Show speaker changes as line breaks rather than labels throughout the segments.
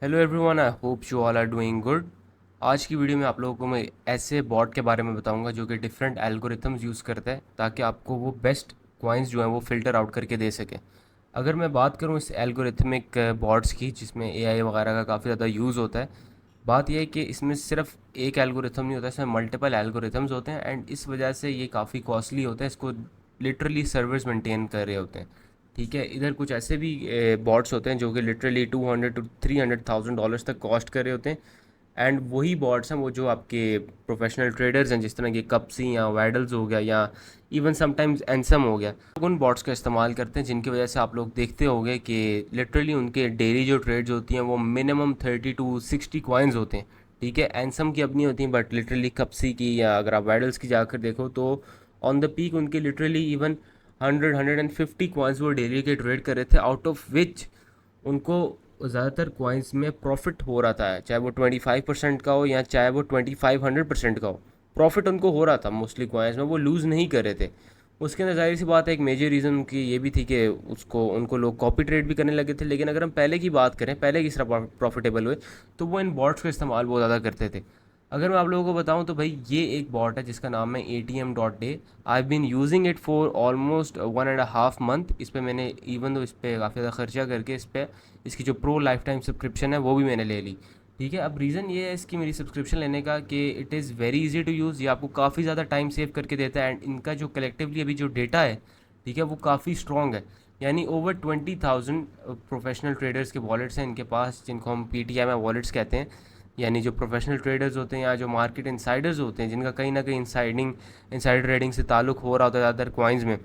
Hello everyone, I hope you all are doing good. आज की video में आप लोगों को मैं ऐसे बॉट के बारे में बताऊंगा जो कि डिफरेंट एल्गोरिथम्स यूज़ करता है ताकि आपको वो बेस्ट कॉइन्स जो हैं वो फ़िल्टर आउट करके दे सके। अगर मैं बात करूं इस एल्गोरिथमिक बॉट्स की जिसमें एआई वगैरह का काफ़ी ज़्यादा यूज़ होता है, बात यह है कि इसमें सिर्फ एक एल्गोरिथम नहीं होता, इसमें मल्टीपल एल्गोरिथम्स होते हैं एंड इस वजह से ये काफ़ी कॉस्टली होता है। इसको लिटरली सर्वर्स मेंटेन कर रहे होते हैं। ठीक है, इधर कुछ ऐसे भी बॉट्स होते हैं जो कि लिटरली 200 to 300,000 डॉलर्स तक कॉस्ट कर रहे होते हैं। एंड वही बॉट्स हैं वो जो आपके प्रोफेशनल ट्रेडर्स हैं, जिस तरह के कप्सी या वैडल्स हो गया या इवन समटाइम्स एनसम हो गया, लोग उन बॉट्स का इस्तेमाल करते हैं जिनकी वजह से आप लोग देखते होंगे कि लिटरली उनके डेली जो ट्रेड्स होती हैं वो मिनिमम 30 to 60 कॉइन्स होते हैं। ठीक है, एनसम की अपनी होती हैं, बट लिटरली कप्सी की या अगर आप वैडल्स की जाकर देखो तो ऑन द पीक उनके लिटरली इवन 100 150 कॉइन्स वो डेली के ट्रेड कर रहे थे, आउट ऑफ विच उनको ज़्यादातर कॉइन्स में प्रॉफिट हो रहा था, चाहे वो 25% का हो या चाहे वो 2500% का हो। प्रॉफिट उनको हो रहा था मोस्टली कॉइन्स में, वो लूज़ नहीं कर रहे थे। उसके अंदर जाहिर सी बात है एक मेजर रीज़न उनकी ये भी थी कि उसको उनको लोग कॉपी ट्रेड भी करने लगे थे। लेकिन अगर हम पहले की बात करें, पहले किस तरह प्रॉफिटेबल हुए, तो वो इन बॉट्स का इस्तेमाल बहुत ज़्यादा करते थे। अगर मैं आप लोगों को बताऊं तो भाई ये एक बॉट है जिसका नाम है ATM.day। I been using it for almost 1.5 month. इस पर मैंने इवन दो इस पर काफ़ी ज़्यादा खर्चा करके इस पर इसकी जो प्रो लाइफ टाइम सब्सक्रिप्शन है वो भी मैंने ले ली। ठीक है, अब रीज़न ये है इसकी मेरी सब्सक्रिप्शन लेने का कि it is very easy to use. ये आपको काफ़ी ज़्यादा टाइम सेव करके देता है एंड इनका जो कलेक्टिवली अभी जो डेटा है, ठीक है, वो काफ़ी स्ट्रॉन्ग है। यानी ओवर 20,000 प्रोफेशनल ट्रेडर्स के वॉलेट्स हैं इनके पास, जिनको हम PTM वॉलेट्स कहते हैं। यानी जो प्रोफेशनल ट्रेडर्स होते हैं या जो मार्केट इंसाइडर्स होते हैं जिनका कहीं ना कहीं इनसाइड ट्रेडिंग से ताल्लुक़ हो रहा होता है ज़्यादातर कॉइन्स में,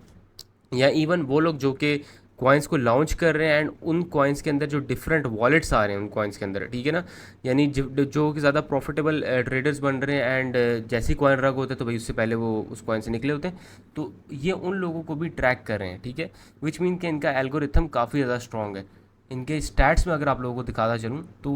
या इवन वो लोग जो कि कॉइन्स को लॉन्च कर रहे हैं एंड उन कॉइन्स के अंदर जो डिफरेंट वॉलेट्स आ रहे हैं उन कॉइन्स के अंदर, ठीक है ना। यानी जो कि ज़्यादा प्रॉफिटेबल ट्रेडर्स बन रहे हैं एंड जैसी कॉइन रग होते हैं तो भाई उससे पहले वो उस कॉइन से निकले होते हैं, तो ये उन लोगों को भी ट्रैक कर रहे हैं। ठीक है, विच मीन कि इनका एल्गोरिथम काफ़ी ज़्यादा स्ट्रॉन्ग है। इनके स्टैट्स में अगर आप लोगों को दिखाता चलूँ तो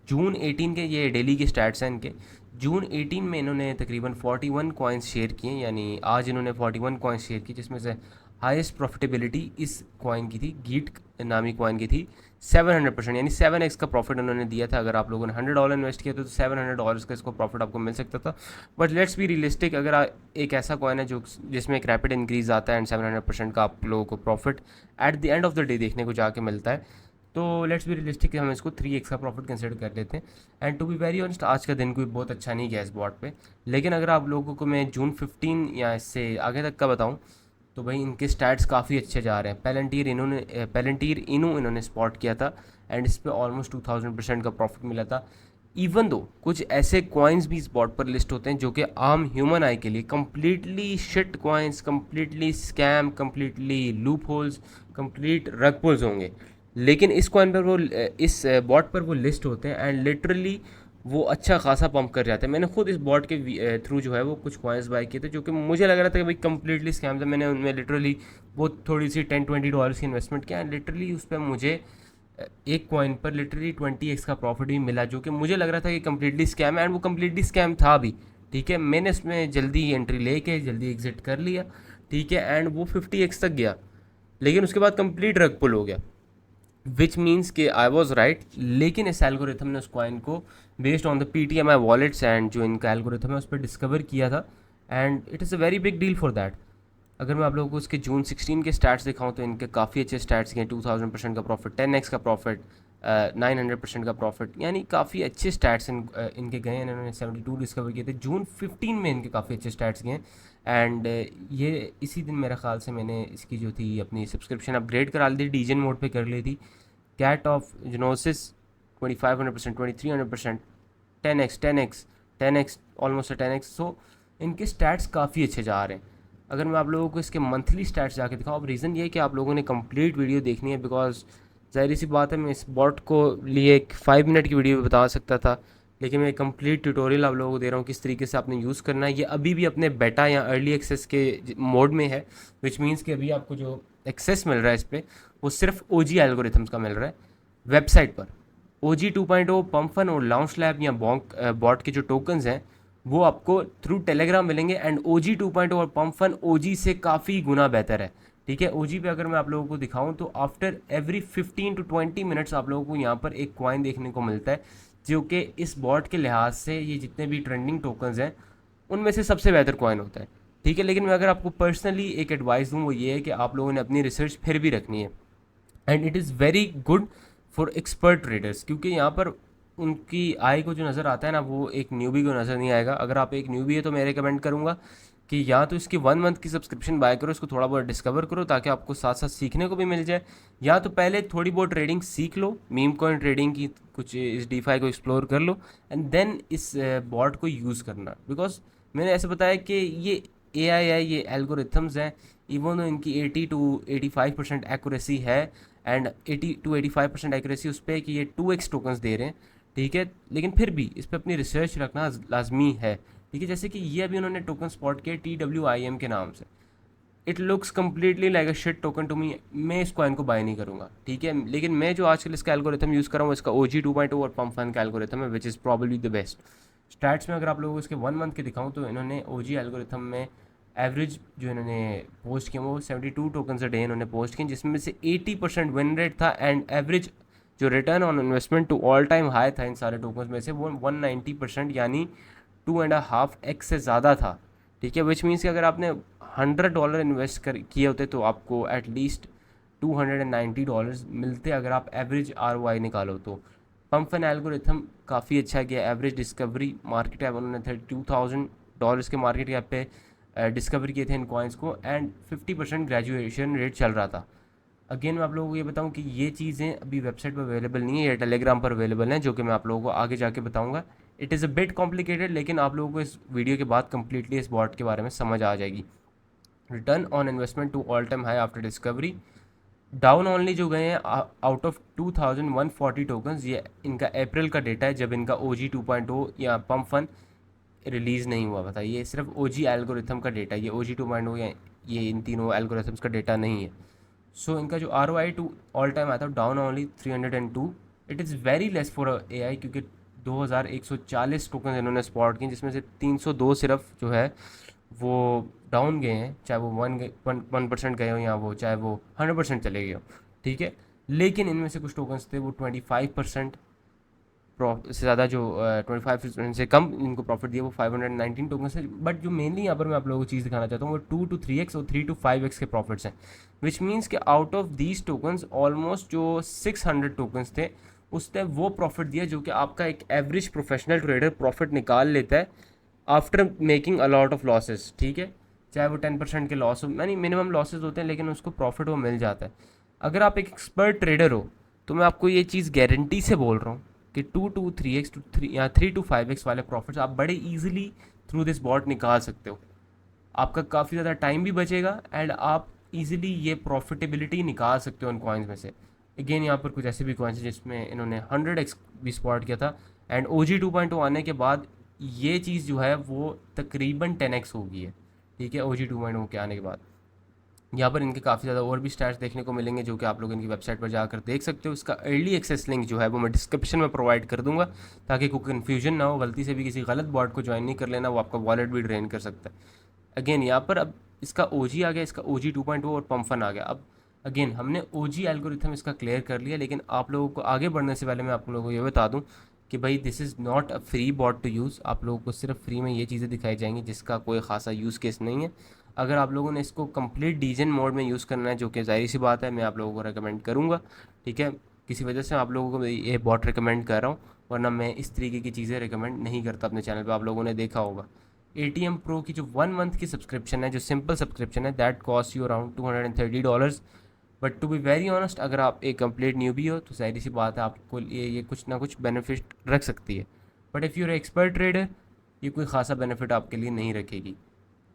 जून 18 के ये डेली के स्टैट्स हैं इनके। जून 18 में इन्होंने तकरीबन 41 कॉइन्स शेयर किए, यानी आज इन्होंने 41 कॉइन्स शेयर की, जिसमें से हाईएस्ट प्रॉफिटेबिलिटी इस कॉइन की थी, गीट नामी कॉइन की थी 700%, यानी 7x का प्रॉफिट उन्होंने दिया था। अगर आप लोगों ने $100 इन्वेस्ट किया तो $700 का इसको प्रॉफिट आपको मिल सकता था। बट लेट्स बी रियलिस्टिक, अगर एक ऐसा कॉइन है जो जिसमें एक रैपिड इंक्रीज आता है एंड 700% का आप लोगों को profit at the end of the day देखने को जाके मिलता है, तो लेट्स बी रियलिस्टिक, हम इसको 3x का प्रॉफिट कंसिडर कर लेते हैं। And to be very honest, आज का दिन कोई बहुत अच्छा नहीं गया इस बॉट पे। लेकिन अगर आप लोगों को मैं जून 15 या इससे आगे तक का बताऊं तो भाई इनके स्टैट्स काफ़ी अच्छे जा रहे हैं। पेलेंटीर इनू इन्होंने स्पॉट किया था एंड इस पर ऑलमोस्ट 2000% का प्रॉफिट मिला था। इवन दो कुछ ऐसे कॉइन्स भी इस बॉट पर लिस्ट होते हैं जो कि आम ह्यूमन आई के लिए completely shit coins, completely scam, completely loop holes, complete रग पुल्स होंगे, लेकिन इस कॉइन पर वो इस बॉट पर वो लिस्ट होते हैं एंड लिटरली वो अच्छा खासा पंप कर जाते हैं। मैंने खुद इस बॉट के थ्रू जो है वो कुछ कॉइन्स बाय किए थे जो कि मुझे लग रहा था कि भाई कम्प्लीटली स्कैम था। मैंने उनमें लिटरली वो थोड़ी सी $10-20 की इन्वेस्टमेंट किया एंड लिटरली उस पर मुझे एक कॉइन पर लिटरली 20x का प्रॉफिट भी मिला, जो कि मुझे लग रहा था कि कम्प्लीटली स्कैम है एंड वो कम्प्लीटली स्कैम था भी। ठीक है, मैंने उसमें जल्दी एंट्री लेके जल्दी एग्जिट कर लिया। ठीक है, एंड वो 50x तक गया, लेकिन उसके बाद कंप्लीट रग पुल हो गया, विच मीन्स कि आई वॉज राइट। लेकिन इस एल्गोरिथम ने उस कॉइन को based on the PTMI wallets and जो इनका एल्गोरिथम है उस पर डिस्कवर किया था and it is a very big deal for that. अगर मैं आप लोगों को उसके जून 16 के स्टैट्स दिखाऊं तो इनके काफ़ी अच्छे स्टैट्स हैं, 2000% का प्रॉफिट, 10x का प्रॉफिट, 900% का प्रॉफिट, यानी काफ़ी अच्छे स्टैट्स इनके गए हैं। इन्होंने 72 डिस्कवर किए थे, जून 15 में इनके काफ़ी अच्छे स्टैट्स गए एंड ये इसी दिन मेरे ख्याल से मैंने इसकी जो थी अपनी सब्सक्रिप्शन अपग्रेड करा ली थी, डीजन मोड पे कर ली थी। कैट ऑफ जनोसिस 2500%, 2300%, 10x ऑलमोस्ट 10x। सो इनके स्टैट्स काफ़ी अच्छे जा रहे हैं। अगर मैं आप लोगों को इसके मंथली स्टैट्स जाके दिखाऊँ, अब रीज़न ये है कि आप लोगों ने कंप्लीट वीडियो देखनी है, बिकॉज ज़ाहिर सी बात है मैं इस बॉट को लिए एक 5 मिनट की वीडियो बता सकता था, लेकिन मैं कंप्लीट ट्यूटोरियल आप लोगों को दे रहा हूँ किस तरीके से आपने यूज़ करना है। ये अभी भी अपने बेटा या अर्ली एक्सेस के मोड में है, विच मीन्स कि अभी आपको जो एक्सेस मिल रहा है इस पर वो सिर्फ OG एल्गोरिथम्स का मिल रहा है वेबसाइट पर। OG 2.0 पंपफन और लॉन्च लैब या बॉट के जो टोकन्स हैं वो आपको थ्रू टेलीग्राम मिलेंगे एंड OG 2.0 और पंपफन OG से काफ़ी गुना बेहतर है। ठीक है। ओजी पे अगर मैं आप लोगों को दिखाऊं तो आफ्टर एवरी 15 टू 20 मिनट्स आप लोगों को यहाँ पर एक कॉइन देखने को मिलता है, जो कि इस बॉट के लिहाज से ये जितने भी ट्रेंडिंग टोकन्स हैं उनमें से सबसे बेहतर कॉइन होता है। ठीक है, लेकिन मैं अगर आपको पर्सनली एक एडवाइस दूँ वो ये है कि आप लोगों ने अपनी रिसर्च फिर भी रखनी है, and it is very good for expert traders, क्योंकि यहाँ पर उनकी आय को जो नज़र आता है ना वो एक न्यूबी को नज़र नहीं आएगा। अगर आप एक न्यूबी है तो मैं रिकमेंड करूँगा कि या तो इसकी 1 मंथ की सब्सक्रिप्शन बाय करो, इसको थोड़ा बहुत डिस्कवर करो ताकि आपको साथ साथ सीखने को भी मिल जाए, या तो पहले थोड़ी बहुत ट्रेडिंग सीख लो, मीम कॉइन ट्रेडिंग की कुछ इस डीफाई को एक्सप्लोर कर लो, एंड देन इस बॉट को यूज़ करना। बिकॉज मैंने ऐसे बताया कि ये AI है, ये एल्गोरिथम्स हैं, इवन तो इनकी 80 टू 85% एक्यूरेसी है, एंड 80 टू 85% एक्यूरेसी उस पर कि ये 2x टोकन्स दे रहे हैं। ठीक है, लेकिन फिर भी इस पर अपनी रिसर्च रखना लाजमी है। ठीक है, जैसे कि ये अभी उन्होंने टोकन स्पॉट किया TWIM के नाम से, it looks completely like a shit token to me, मैं इस कॉइन को बाय नहीं करूँगा। ठीक है, लेकिन मैं जो आजकल इसका एल्गोरिथम यूज़ कर रहा हूँ इसका OG 2.0 और पम्प फन का एल्गोरिथम है, which is probably the best. Stats में अगर आप लोगों को इसके 1 मंथ के दिखाऊँ तो इन्होंने OG एल्गोरिथम में एवरेज जो इन्होंने पोस्ट किया वो 72 टोकन अ डे इन्होंने पोस्ट किए, जिसमें से 80% विन रेट था, एंड एवरेज जो return on investment to all time high था इन सारे टोकन्स में से वो 190%, यानी 2.5x से ज़्यादा था। ठीक है, विच मीन्स कि अगर आपने $100 इन्वेस्ट कर किए होते तो आपको एटलीस्ट $290 मिलते अगर आप एवरेज ROI निकालो तो। पंप एंड एल्गोरिथम काफ़ी अच्छा किया, एवरेज डिस्कवरी मार्केट कैप उन्होंने $32,000 के मार्केट कैप पे डिस्कवर किए थे इन कॉइन्स को, एंड 50% ग्रेजुएशन रेट चल रहा था। अगेन मैं आप लोगों को ये बताऊं कि ये चीज़ें अभी वेबसाइट पर अवेलेबल नहीं है, ये टेलीग्राम पर अवेलेबल हैं, जो कि मैं आप लोगों को आगे जाके बताऊंगा। It is a bit complicated, लेकिन आप लोगों को इस वीडियो के बाद कम्प्लीटली इस बॉट के बारे में समझ आ जाएगी। Return on investment to all time high after discovery, down only जो गए हैं आउट ऑफ 2140 टोकन्स, ये इनका अप्रैल का डेटा है जब इनका OG 2.0 या पम्प फन रिलीज़ नहीं हुआ। बताइए, ये सिर्फ OG एल्गोरिथम का डेटा है, ये OG 2.0 या ये इन तीनों एल्गोरिथम्स का डेटा नहीं है। सो इनका जो ROI टू ऑल टाइम आया था down only 302, it is very less for AI, क्योंकि 2140 टोकन इन्होंने स्पॉट किए, जिसमें से 302 सिर्फ जो है वो डाउन गए हैं, चाहे वो 1% गए हो या वो चाहे वो 100% चले गए हो। ठीक है, लेकिन इनमें से कुछ टोकन्स थे वो 25% से ज़्यादा, जो 25% से कम इनको प्रॉफिट दिया वो 519 टोकन है। बट जो मेनली यहाँ पर मैं आप लोगों को चीज़ दिखाना चाहता हूँ वो 2 to 3x और 3 to 5x के प्रॉफिट्स हैं, विच मीन्स कि out of these tokens almost जो 600 टोकन्स थे उसने वो प्रॉफिट दिया जो कि आपका एक एवरेज प्रोफेशनल ट्रेडर प्रॉफिट निकाल लेता है after making a lot of losses. ठीक है, चाहे वो 10% के लॉस हो, यानी मिनिमम लॉसेज होते हैं, लेकिन उसको प्रॉफिट वो मिल जाता है। अगर आप एक एक्सपर्ट ट्रेडर हो तो मैं आपको ये चीज़ गारंटी से बोल रहा हूँ कि 2 to 3x टू 3 या 3 to 5x वाले प्रॉफिट्स आप बड़े इजीली थ्रू दिस बॉट निकाल सकते हो। आपका काफ़ी ज़्यादा टाइम भी बचेगा, एंड आप इजीली ये प्रॉफिटेबिलिटी निकाल सकते हो उन कॉइन्स में से। अगेन यहाँ पर कुछ ऐसे भी कॉइन्स हैं जिसमें इन्होंने 100x भी स्पॉट किया था, एंड OG 2.0 आने के बाद ये चीज़ जो है वो तकरीबन 10x हो गई है। ठीक है, OG 2.0 के आने के बाद यहाँ पर इनके काफ़ी ज़्यादा और भी स्टैट्स देखने को मिलेंगे जो कि आप लोग इनकी वेबसाइट पर जाकर देख सकते हो। इसका अर्ली एक्सेस लिंक जो है वो मैं डिस्क्रिप्शन में प्रोवाइड कर दूंगा, ताकि कोई कन्फ्यूजन ना हो, गलती से भी किसी गलत बॉट को ज्वाइन नहीं कर लेना, वो आपका वॉलेट भी ड्रेन कर सकता है। अगेन यहाँ पर अब इसका OG आ गया, इसका OG 2.0 और पम्फन आ गया। अब अगेन हमने OG एल्गोरिथम इसका क्लियर कर लिया, लेकिन आप लोगों को आगे बढ़ने से पहले मैं आप लोगों को ये बता दूं कि भाई this is not a free bot to use. आप लोगों को सिर्फ फ्री में ये चीज़ें दिखाई जाएंगी जिसका कोई खासा यूज़ केस नहीं है। अगर आप लोगों ने इसको कंप्लीट डीजन मोड में यूज़ करना है, जो कि ज़ाहिर सी बात है, मैं आप लोगों को रेकमेंड करूँगा। ठीक है, किसी वजह से आप लोगों को ये बॉट रिकमेंड कर रहा हूँ, वरना मैं इस तरीके की चीज़ें रिकमेंड नहीं करता अपने चैनल पर। आप लोगों ने देखा होगा ATM Pro की जो 1 मंथ की सब्सक्रिप्शन है, जो सिंपल सब्सक्रिप्शन है, that cost you around $230। But to be very honest, अगर आप एक कंप्लीट न्यूबी हो तो जाहिर सी बात है आपको ये कुछ ना कुछ बेनिफिट रख सकती है। But if you're expert trader, ये कोई खासा बेनिफिट आपके लिए नहीं रखेगी।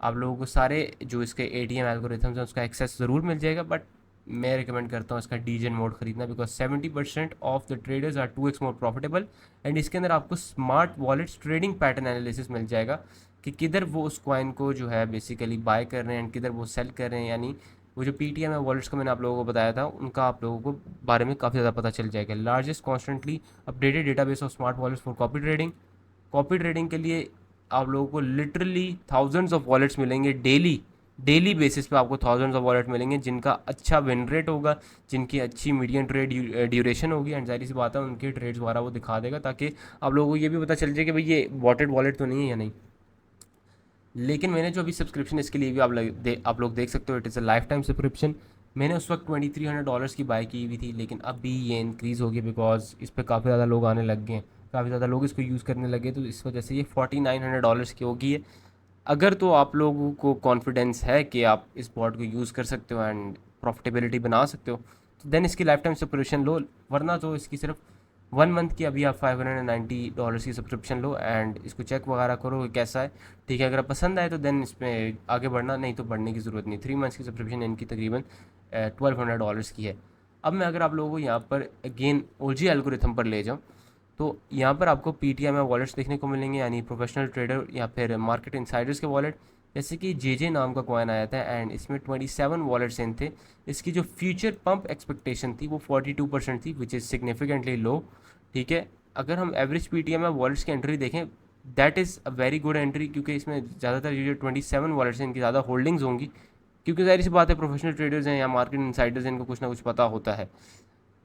आप लोगों को सारे जो इसके ATM एल्गोरिथम्स हैं उसका एक्सेस ज़रूर मिल जाएगा, बट मैं रिकमेंड करता हूँ इसका डीजन मोड ख़रीदना, because 70% of the traders are 2x more profitable, and इसके अंदर आपको smart wallets trading pattern analysis मिल जाएगा कि किधर वो उस कॉइन को जो है बेसिकली बाय कर रहे हैं एंड किधर वो सेल कर रहे हैं। यानी वो जो PTM है वॉलेट्स का मैंने आप लोगों को बताया था, उनका आप लोगों को बारे में काफ़ी ज़्यादा पता चल जाएगा। Largest constantly updated database of smart wallets for copy trading. Copy trading के लिए आप लोगों को लिटरली थाउजेंड्स ऑफ वॉलेट्स मिलेंगे डेली, डेली बेसिस पे आपको थाउजेंड्स ऑफ वॉलेट मिलेंगे जिनका अच्छा विन रेट होगा, जिनकी अच्छी मीडियम ट्रेड ड्यूरेशन होगी, एंड जाहिर सी बात है उनके ट्रेड्स वगैरह वो दिखा देगा ताकि आप लोगों को ये भी पता चल जाए कि भाई ये बॉटेड वॉलेट तो नहीं है या नहीं। लेकिन मैंने जो अभी सब्सक्रिप्शन इसके लिए भी आप लोग देख सकते हो, it is a life time subscription. मैंने उस वक्त $2300 की बाई की हुई थी, लेकिन अभी ये इंक्रीज़ हो गई बिकॉज इस पर काफ़ी ज़्यादा लोग आने लग गए हैं, काफ़ी ज़्यादा लोग इसको यूज़ करने लगे, तो इस वजह से ये $4900 की होगी है। अगर तो आप लोगों को कॉन्फिडेंस है कि आप इस बॉट को यूज़ कर सकते हो एंड प्रॉफिटेबिलिटी बना सकते हो, तो देन इसकी लाइफ टाइम सब्सक्रिप्शन लो, वरना तो इसकी सिर्फ 1 मंथ की अभी आप $590 की सब्सक्रिप्शन लो एंड इसको चेक वगैरह करो कि कैसा है। ठीक है, अगर पसंद आए तो देन इसमें आगे बढ़ना, नहीं तो बढ़ने की ज़रूरत नहीं। 3 मंथ्स की सब्सक्रिप्शन इनकी तकरीबन $1200 की है। अब मैं अगर आप लोगों को यहाँ पर अगेन ओजी एल्गोरिथम पर ले जाऊँ, तो यहाँ पर आपको पीटीएम वॉलेट्स देखने को मिलेंगे, यानी प्रोफेशनल ट्रेडर या फिर मार्केट इंसाइडर्स के वॉलेट। जैसे कि जे नाम का कॉइन आया था एंड इसमें 27 वॉलेट्स इन थे। इसकी जो फ्यूचर पंप एक्सपेक्टेशन थी वो 42% थी, विच इज़ सिग्निफिकेंटली लो। ठीक है, अगर हम एवरेज पीटीएम वॉलेट्स की एंट्री देखें, that is a very good entry, क्योंकि इसमें ज़्यादातर ये जो 27 वॉलेट्स हैं इनकी ज़्यादा होल्डिंग्स होंगी, क्योंकि जाहिर सी बात है प्रोफेशनल ट्रेडर्स हैं या मार्केट इंसाइडर्स हैं, इनको कुछ ना कुछ पता होता है।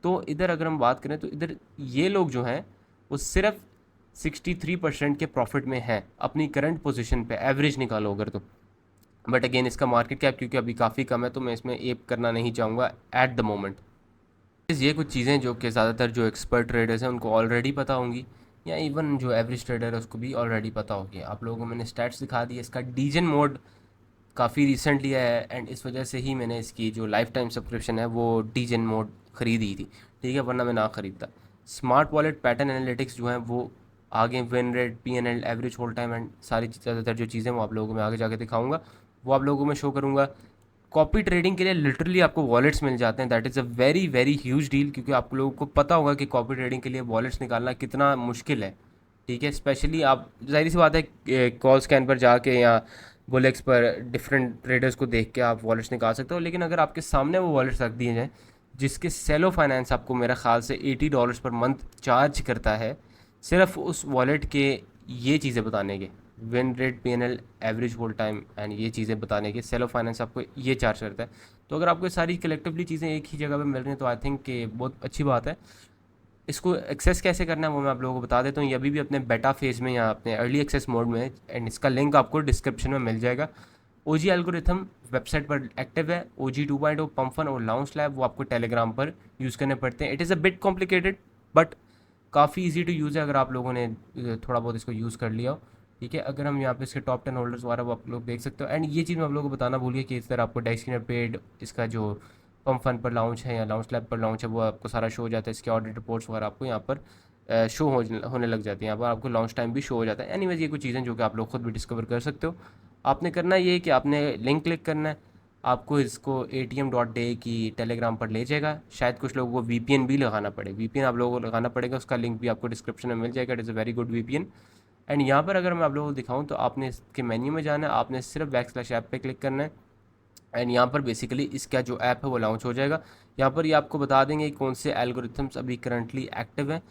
तो इधर अगर हम बात करें तो इधर ये लोग जो हैं वो सिर्फ 63% के प्रॉफिट में है अपनी करंट पोजीशन पे, एवरेज निकालो अगर तो। बट अगेन इसका मार्केट कैप क्योंकि अभी काफ़ी कम है, तो मैं इसमें एप करना नहीं चाहूँगा एट द मोमेंट। ये कुछ चीज़ें जो कि ज़्यादातर जो एक्सपर्ट ट्रेडर्स हैं उनको ऑलरेडी पता होंगी, या इवन जो एवरेज ट्रेडर है उसको भी ऑलरेडी पता होगी। आप लोगों को मैंने स्टैट्स दिखा दी है, इसका डीजन मोड काफ़ी रिसेंटली आया है एंड इस वजह से ही मैंने इसकी जो लाइफ टाइम सब्सक्रिप्शन है वो डीजन मोड ख़रीदी थी। ठीक है, वरना मैं ना ख़रीदता। स्मार्ट वॉलेट पैटर्न एनालिटिक्स जो हैं वो आगे win rate, PNL, average hold time and सारी ज़्यादातर जो चीज़ें वो आप लोगों को मैं आगे जाके दिखाऊंगा, वो आप लोगों को मैं शो करूँगा। कॉपी ट्रेडिंग के लिए लिटरली आपको वॉलेट्स मिल जाते हैं, that is a very very huge deal, क्योंकि आप लोगों को पता होगा कि कॉपी ट्रेडिंग के लिए वॉलेट्स निकालना कितना मुश्किल है। ठीक है, स्पेशली आप जाहिर सी बात है कॉल स्कैन पर जाके या बुलेक्स पर डिफरेंट ट्रेडर्स को देख के आप वॉलेट्स निकाल सकते हो, लेकिन अगर आपके सामने वो वॉलेट्स रख दिए जाएँ जिसके सेलो फाइनेंस आपको मेरा ख्याल से $80 पर मंथ चार्ज करता है, सिर्फ उस वॉलेट के ये चीज़ें बताने के, win rate, PNL, average hold time and ये चीज़ें बताने के, सेलो फाइनेंस आपको ये चार्ज करता है। तो अगर आपको सारी कलेक्टिवली चीज़ें एक ही जगह पे मिल रही हैं तो आई थिंक कि बहुत अच्छी बात है। इसको एक्सेस कैसे करना है वो मैं आप लोगों को बता देता हूँ। ये अभी भी अपने बेटा फेज़ में या अपने अर्ली एक्सेस मोड में है एंड इसका लिंक आपको डिस्क्रिप्शन में मिल जाएगा। ओजी एल्गोरिथम वेबसाइट पर एक्टिव है। ओजी 2.0, पंफन और लाउंज लैब वो आपको टेलीग्राम पर यूज़ करने पड़ते हैं। It is a bit complicated but काफ़ी इजी टू यूज़ है अगर आप लोगों ने थोड़ा बहुत इसको यूज़ कर लिया हो। ठीक है, अगर हम यहाँ पे इसके टॉप 10 होल्डर्स वगैरह वो आप लोग देख सकते हो। एंड ये चीज़ मैं आप लोगों को बताना भूल गया कि इस तरह आपको डेस्किनर पेड इसका जो पम्प फन पर लॉन्च है या लॉन्च लैब पर लॉन्च है वो आपको सारा शो हो जाता है। इसके ऑडिट रिपोर्ट्स वगैरह आपको यहाँ पर शो होने लग जाती हैं। यहाँ पर आपको लॉन्च टाइम भी शो हो जाता है। एनीवेज ये कुछ चीज़ें जो कि आप लोग खुद भी डिस्कवर कर सकते हो। आपने करना ये है कि आपने लिंक क्लिक करना है, आपको इसको atm.day की टेलीग्राम पर ले जाएगा। शायद कुछ लोगों को वीपीएन भी लगाना पड़े, वीपीएन आप लोगों को लगाना पड़ेगा, उसका लिंक भी आपको डिस्क्रिप्शन में मिल जाएगा। It is a very good VPN. And यहाँ पर अगर मैं आप लोगों को दिखाऊँ तो आपने इसके मेन्यू में जाना है, आपने सिर्फ बैकस्लैश ऐप पे क्लिक करना है एंड यहाँ पर बेसिकली इसका जो ऐप है वो लॉन्च हो जाएगा। यहाँ पर ये आपको बता देंगे कि कौन से एल्गोरिथम्स अभी करंटली एक्टिव हैं।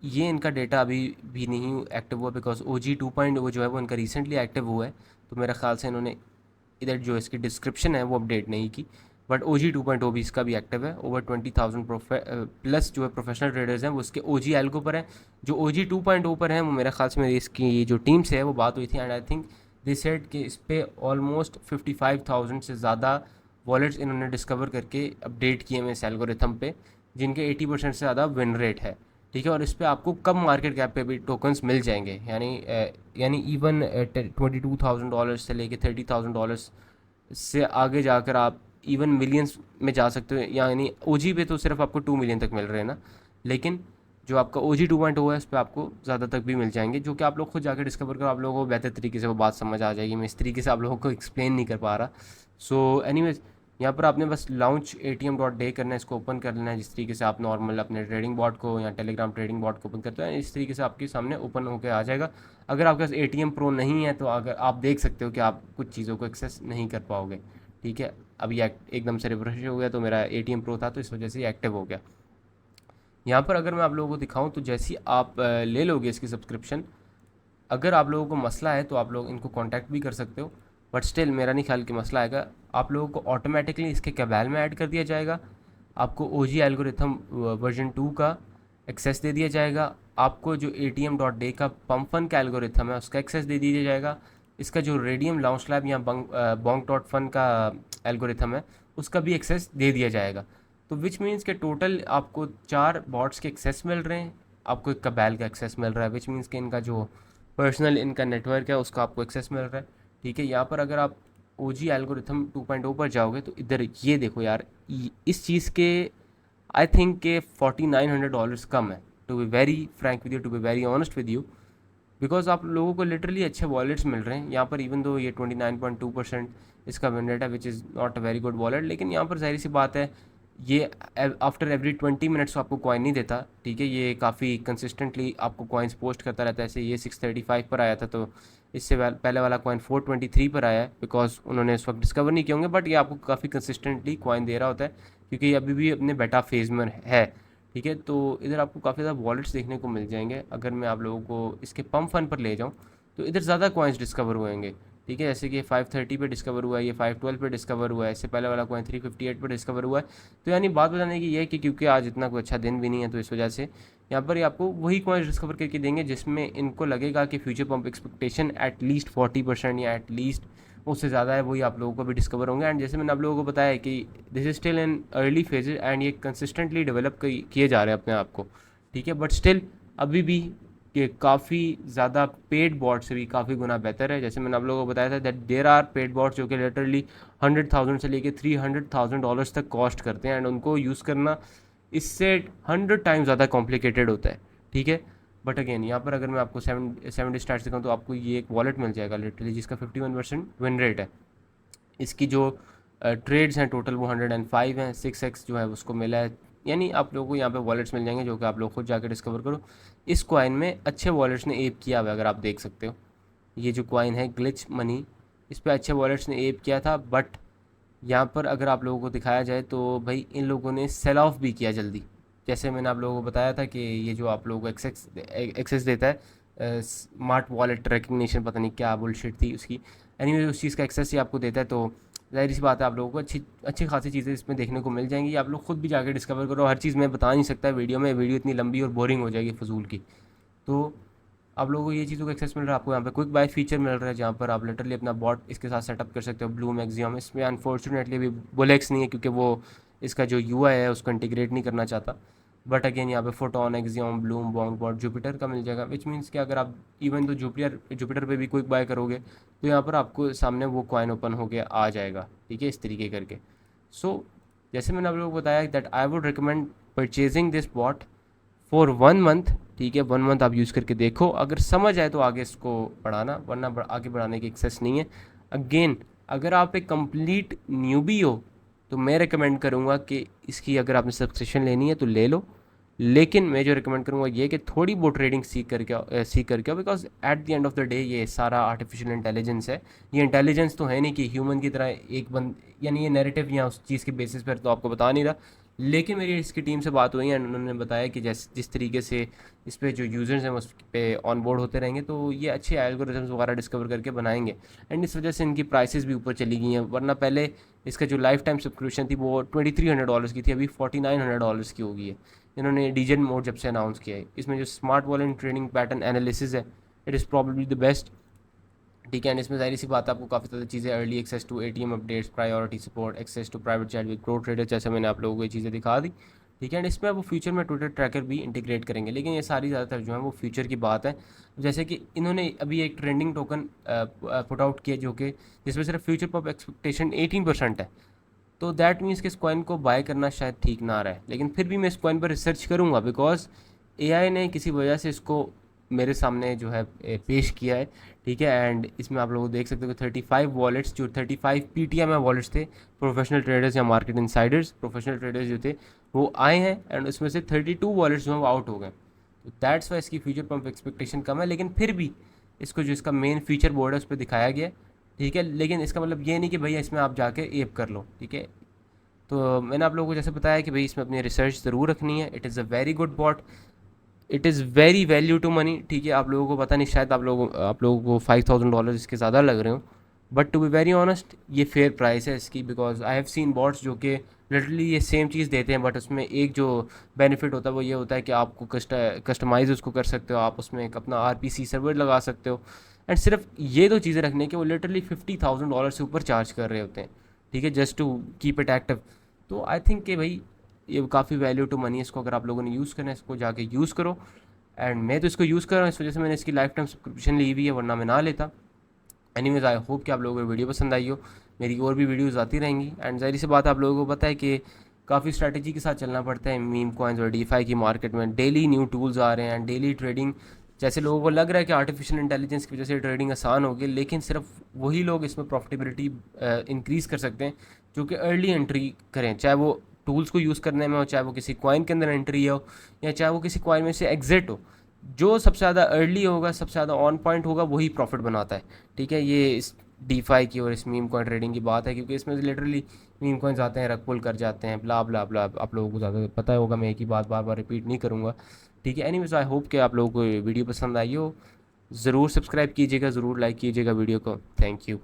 ये इनका डेटा अभी भी नहीं एक्टिव हुआ बिकॉज OG 2.0 जो है वो इनका रिसेंटली एक्टिव हुआ है, तो मेरे ख्याल से इन्होंने इधर जो इसकी डिस्क्रिप्शन है वो अपडेट नहीं की। बट OG 2.0 भी इसका भी एक्टिव है। ओवर 20,000 प्लस जो है प्रोफेशनल ट्रेडर्स हैं वो इसके OG एल्गो पर हैं। जो OG 2.0 पर हैं वो मेरे ख्याल से मेरी इसकी जो टीम से है वो बात हुई थी and I think they said कि इस पर ऑलमोस्ट 55,000 से ज़्यादा वॉलेट्स इन्होंने डिस्कवर करके अपडेट किए हैं इस एल्गोरिथम पे, जिनके 80% से ज़्यादा विन रेट है। ठीक है, और इस पर आपको कम मार्केट कैप पे भी टोकन्स मिल जाएंगे, यानी इवन $22,000 से लेके $30,000 से आगे जाकर आप इवन मिलियंस में जा सकते हो। यानी ओजी पे तो सिर्फ आपको 2 मिलियन तक मिल रहे हैं ना, लेकिन जो आपका OG 2.0 है उस पर आपको ज़्यादा तक भी मिल जाएंगे, जो कि आप लोग खुद जाकर डिस्कवर करो, आप लोगों को बेहतर तरीके से वो बात समझ आ जाएगी। मैं इस तरीके से आप लोगों को एक्सप्लेन नहीं कर पा रहा। सो एनीवेज यहाँ पर आपने बस लॉन्च atm.day करना है, इसको ओपन कर लेना है जिस तरीके से आप नॉर्मल अपने ट्रेडिंग बॉट को या टेलीग्राम ट्रेडिंग बॉट को ओपन करते हैं, इस तरीके से आपके सामने ओपन होकर आ जाएगा। अगर आपके पास ATM प्रो नहीं है तो अगर आप देख सकते हो कि आप कुछ चीज़ों को एक्सेस नहीं कर पाओगे। ठीक है, अभी एकदम से रिफ्रेश हो गया तो मेरा ATM प्रो था तो इस वजह से एक्टिव हो गया। यहाँ पर अगर मैं आप लोगों को दिखाऊं तो जैसे ही आप ले लोगे इसकी सब्सक्रिप्शन, अगर आप लोगों को मसला है तो आप लोग इनको कांटेक्ट भी कर सकते हो। बट स्टिल मेरा नहीं ख्याल कि मसला आएगा। आप लोगों को ऑटोमेटिकली इसके कैबल में ऐड कर दिया जाएगा, आपको ओजी एल्गोरिथम वर्जन 2 का एक्सेस दे दिया जाएगा, आपको जो ATM.day का पम्पफन का एल्गोरिथम है उसका एक्सेस दे दिया जाएगा, इसका जो रेडियम लाउंज लैब या bonk.fun का एल्गोरिथम है उसका भी एक्सेस दे दिया जाएगा। तो विच मीन्स के टोटल आपको 4 बॉट्स के एक्सेस मिल रहे हैं, आपको एक कैबल का एक्सेस मिल रहा है, विच मीन्स के इनका जो पर्सनल इनका नेटवर्क है उसका आपको एक्सेस मिल रहा है। ठीक है, यहाँ पर अगर आप OG एल्गोरिथम 2.0 पर जाओगे तो इधर ये देखो यार, इस चीज़ के आई थिंक के $4900 कम है, to be very frank with you, to be very honest with you, because आप लोगों को लिटरली अच्छे वॉलेट्स मिल रहे हैं यहाँ पर। इवन दो ये 29.2% इसका विन रेट है, which is not a very good wallet, लेकिन यहाँ पर जाहिर सी बात है ये आफ्टर एवरी 20 मिनट्स आपको कॉइन नहीं देता। ठीक है, ये काफ़ी कंसिस्टेंटली आपको कॉइन्स पोस्ट करता रहता है। ऐसे ये 635 पर आया था, तो इससे पहले वाला कॉइन 423 पर आया है, बिकॉज उन्होंने इस वक्त डिस्कवर नहीं किए होंगे, बट ये आपको काफ़ी कंसिस्टेंटली कॉइन दे रहा होता है क्योंकि ये अभी भी अपने बेटा फेज़ में है। ठीक है, तो इधर आपको काफ़ी ज़्यादा वॉलेट्स देखने को मिल जाएंगे। अगर मैं आप लोगों को इसके पम्प फन पर ले जाऊँ तो इधर ज़्यादा कॉइन्स डिस्कवर हुएंगे। ठीक है, जैसे कि ये 530 पे डिस्कवर हुआ है, ये 512 पे डिस्कवर हुआ है, इससे पहले वाला कॉइन 358 पे डिस्कवर हुआ है। तो यानी बात बताने की ये है कि क्योंकि आज इतना कोई अच्छा दिन भी नहीं है, तो इस वजह से यहाँ पर ही आपको वही कॉइन्स डिस्कवर करके देंगे जिसमें इनको लगेगा कि फ्यूचर पंप एक्सपेक्टेशन एटलीस्ट 40% या एटलीस्ट उससे ज़्यादा है, वही आप लोगों को भी डिस्कवर होंगे। एंड जैसे मैंने आप लोगों को बताया कि this is still in early phase and ये कंसिस्टेंटली डेवलप किए जा रहे हैं अपने आप को। ठीक है, बट स्टिल अभी भी ये काफ़ी ज़्यादा पेड बॉट से भी काफ़ी गुना बेहतर है। जैसे मैंने आप लोगों को बताया था that there are paid bots जो कि लिटरली 100,000 से लेके $300,000 तक कॉस्ट करते हैं, एंड उनको यूज़ करना इससे 100 टाइम्स ज़्यादा कॉम्प्लिकेटेड होता है। ठीक है, बट अगेन यहाँ पर अगर मैं आपको 7 स्टार्ट दिखाऊँ तो आपको ये एक वॉलेट मिल जाएगा लिटरली जिसका 51% विन रेट है। इसकी जो ट्रेड्स हैं टोटल वो 105 हैं, 6x जो है उसको मिला है। यानी आप लोगों को यहाँ पे वॉलेट्स मिल जाएंगे जो कि आप लोग खुद जाकर डिस्कवर करो। इस कॉइन में अच्छे वॉलेट्स ने एप किया हुआ है, अगर आप देख सकते हो ये जो कॉइन है ग्लिच मनी, इस पर अच्छे वॉलेट्स ने एप किया था। बट यहाँ पर अगर आप लोगों को दिखाया जाए तो भाई इन लोगों ने सेल ऑफ भी किया जल्दी। जैसे मैंने आप लोगों को बताया था कि ये जो आप लोगों को एक्सेस देता है स्मार्ट वॉलेट रिकग्निशन, पता नहीं क्या बुलशिट थी उसकी, एनीवे उस चीज़ का एक्सेस ही आपको देता है। तो जाहिर सी बात है आप लोगों को अच्छी अच्छी खासी चीज़ें इसमें देखने को मिल जाएंगी। आप लोग खुद भी जाकर डिस्कवर करो, हर चीज़ मैं बता नहीं सकता वीडियो में, वीडियो इतनी लंबी और बोरिंग हो जाएगी फजूल की। तो आप लोगों को ये चीज़ों का एक्सेस मिल रहा है, आपको यहाँ पे क्विक बाय फीचर मिल रहा है जहाँ पर आप लिटरली अपना बॉट इसके साथ सेटअप कर सकते हो। ब्लूम एक्सियम इसमें अनफॉर्चुनेटली अभी बुलेक्स नहीं है क्योंकि वो इसका जो UI है उसको इंटीग्रेट नहीं करना चाहता। बट अगेन यहाँ पे Photon Axiom Bloom Bonk bot Jupiter का मिल जाएगा, विच मीन्स कि अगर आप इवन तो जुपिटर पे भी क्विक बाय करोगे तो यहाँ पर आपको सामने वो कॉइन ओपन हो गया आ जाएगा। ठीक है, इस तरीके करके। सो जैसे मैंने आप लोगों को बताया that I would recommend purchasing this bot for 1 month. ठीक है, 1 मंथ आप यूज़ करके देखो, अगर समझ आए तो आगे इसको बढ़ाना, वरना आगे बढ़ाने की एक्सेस नहीं है। अगेन अगर आप एक कंप्लीट न्यूबी हो तो मैं रिकमेंड करूँगा कि इसकी अगर आपने सब्सक्रिप्शन लेनी है तो ले लो, लेकिन मैं जो रिकमेंड करूँगा ये कि थोड़ी बहुत ट्रेडिंग सीख करके, because at the end of the day ये सारा आर्टिफिशियल इंटेलिजेंस है। ये इंटेलिजेंस तो है नहीं कि ह्यूमन की तरह एक बंद, यानी ये नैरेटिव या उस चीज़ के बेसिस पर तो आपको बता नहीं रहा। लेकिन मेरी इसकी टीम से बात हुई है, उन्होंने बताया कि जिस तरीके से इस पर जो यूज़र्स हैं उस पर ऑन बोर्ड होते रहेंगे तो ये अच्छे एल्गोरिथम्स वगैरह डिस्कवर करके बनाएंगे। एंड इस वजह से इनकी प्राइसेस भी ऊपर चली गई हैं, वरना पहले इसका जो लाइफ टाइम सब्सक्रिप्शन थी वो $2300 की थी, अभी $4900 की हो गई है। इन्होंने डीजन मोड जब से अनाउंस किया है, इसमें जो smart wallet training pattern analysis है it is probably the best. ठीक है, एंड इसमें जाहिर सी बात है आपको काफ़ी ज़्यादा चीज़ें, early access to ATM updates, priority support, access to private chat with pro trader, जैसे मैंने आप लोगों को ये चीज़ें दिखा दी। ठीक है, एंड इसमें वो फ्यूचर में ट्विटर ट्रैकर भी इंटीग्रेट करेंगे, लेकिन ये सारी ज़्यादातर जो है वो फ्यूचर की बात है। जैसे कि इन्होंने अभी एक ट्रेंडिंग टोकन पुट आउट किया जो कि जिसमें सिर्फ फ्यूचर पॉप एक्सपेक्टेशन 18% है। तो दैट मीन्स कि इस कॉइन को बाय करना शायद ठीक ना रहे, लेकिन फिर भी मैं इस कॉइन पर रिसर्च करूँगा बिकॉज AI ने किसी वजह से इसको मेरे सामने जो है पेश किया है। ठीक है, एंड इसमें आप लोग देख सकते हो कि 35 वॉलेट्स, जो 35 PTM वॉलेट्स थे, प्रोफेशनल ट्रेडर्स या मार्केट इनसाइडर्स प्रोफेशनल ट्रेडर्स जो थे वो आए हैं, एंड उसमें से 32 वॉलेट्स जो हैं वो आउट हो गए। तो दैट्स वाई इसकी फ्यूचर पंप एक्सपेक्टेशन कम है, लेकिन फिर भी इसको जो इसका मेन फीचर बोर्ड है उस पर दिखाया गया है। ठीक है, लेकिन इसका मतलब ये नहीं कि भैया इसमें आप जाके एप कर लो। ठीक है, तो मैंने आप लोगों को जैसे बताया कि भाई इसमें अपनी रिसर्च ज़रूर रखनी है। It is a very good bot, it is very value to money. ठीक है, आप लोगों को पता नहीं, शायद आप लोगों को $5000 इसके ज़्यादा लग रहे हो, but to be very honest ये फेयर प्राइस है इसकी, because I have seen bots जो कि लिटरली ये सेम चीज़ देते हैं, बट उसमें एक जो बेनिफिट होता है वो ये होता है कि आपको कस्टमाइज़ उसको कर सकते हो, आप उसमें एक अपना RPC सर्वर लगा सकते हो। एंड सिर्फ ये दो चीज़ें रखने के वो लिटरली $50,000 से ऊपर चार्ज कर रहे होते हैं, ठीक है, just to keep it active. तो आई थिंक कि भाई ये काफ़ी वैल्यू टू मनी है, इसको अगर आप लोगों ने यूज़ करना है इसको जाके यूज़ करो। एंड मैं तो इसको यूज़ कर रहा हूँ, इस वजह से मैंने इसकी लाइफ टाइम सब्सक्रिप्शन ली हुई है, वरना मैं ना लेता। एनीवेज आई होप कि आप लोगों को वीडियो पसंद आई हो। मेरी और भी वीडियोस आती रहेंगी। एंड ज़ाहिर सी बात है, आप लोगों को पता है कि काफ़ी स्ट्रैटेजी के साथ चलना पड़ता है मीम कॉइन्स और डीफाई की मार्केट में। डेली न्यू टूल्स आ रहे हैं, डेली ट्रेडिंग, जैसे लोगों को लग रहा है कि आर्टिफिशियल इंटेलिजेंस की वजह से ट्रेडिंग आसान होगी, लेकिन सिर्फ वही लोग इसमें प्रॉफिटेबिलिटी इंक्रीज़ कर सकते हैं जो कि अर्ली एंट्री करें, चाहे वो टूल्स को यूज़ करने में हो, चाहे वो किसी कॉइन के अंदर एंट्री हो, या चाहे वो किसी कॉइन में से एग्जिट हो। जो सबसे ज़्यादा अर्ली होगा, सबसे ज़्यादा ऑन पॉइंट होगा, वही प्रॉफिट बनाता है। ठीक है, ये इस डीफाई की और इस मीम कॉइन ट्रेडिंग की बात है, क्योंकि इसमें लिटरली मीम कॉइन्स आते हैं, रग पुल कर जाते हैं, ब्ला ब्ला ब्ला, आप लोगों को ज़्यादा पता होगा, मैं एक ही बात बार बार रिपीट नहीं करूँगा। ठीक है, एनीवेज आई होप कि आप लोगों को वीडियो पसंद आई हो। ज़रूर सब्सक्राइब कीजिएगा, ज़रूर लाइक कीजिएगा वीडियो को। Thank you.